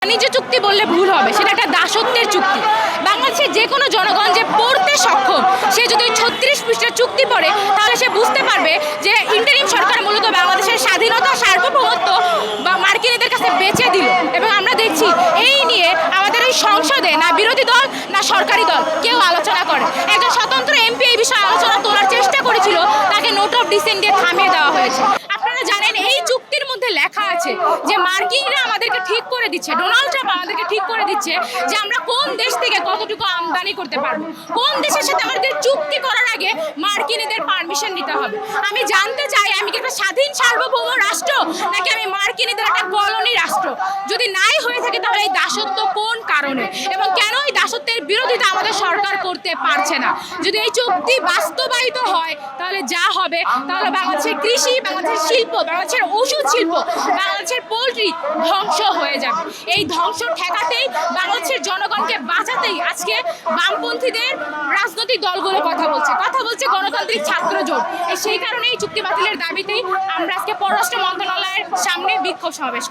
বাণিজ্য চুক্তি বললে ভুল হবে, সেটা একটা দাসত্বের চুক্তি। বাংলাদেশের যে কোনো জনগণ যে পড়তে সক্ষম, সে যদি 36 পৃষ্ঠার চুক্তি পড়ে তাহলে সে বুঝতে পারবে যে ইন্টারিম সরকার মূলত বাংলাদেশের স্বাধীনতা সার্বভৌমত্ব বা মার্কিনীদের কাছে বেচে দিল। এবং আমরা দেখছি এই নিয়ে আমাদের এই সংসদে না বিরোধী দল না সরকারি দল কেউ আলোচনা করে। একজন স্বতন্ত্র এমপি এই বিষয়ে আলোচনা তোলার চেষ্টা করেছিল, তাকে নোট অফ ডিসেন্ট দিয়ে থামিয়ে দেওয়া হয়েছে। আপনারা জানেন এই চুক্তির মধ্যে লেখা আছে যে মার্কিনরা আমাদেরকে ঠিক করে দিচ্ছে, ডোনাল্ড ট্রাম্প আমাদেরকে ঠিক করে দিচ্ছে যে আমরা কোন দেশ থেকে কতটুকু আমদানি করতে পারবো, কোন দেশের সাথে আমাদের চুক্তি করার আগে মার্কিনীদের পারমিশন নিতে হবে। আমি জানতে চাই, আমি কি একটা স্বাধীন সার্বভৌম রাষ্ট্র নাকি আমি মার্কিনীদের একটা কলোনি রাষ্ট্র? যদি নাই হয়ে থাকে তাহলে এই দাসত্ব কোন কারণে এবং কেন এই দাসত্বের বিরোধিতা আমাদের সরকার করতে পারছে না? যদি এই চুক্তি বাস্তবায়িত হয় তাহলে যা হবে, তাহলে বাংলাদেশের কৃষি, বাংলাদেশের শিল্প, বাংলাদেশের ওষুধ শিল্প, বাংলাদেশের পোলট্রি ধ্বংস হয়ে যাবে। এই ধ্বংস ঠেকাতেই, বাংলাদেশের জনগণকে বাঁচাতেই আজকে বামপন্থীদের রাজনৈতিক দলগুলো কথা বলছে গণতান্ত্রিক ছাত্র জোট। সেই কারণে এই চুক্তি বাতিলের দাবিতেই আমরা আজকে পররাষ্ট্র মন্ত্রণালয়ের সামনে বিক্ষোভ সমাবেশ করি।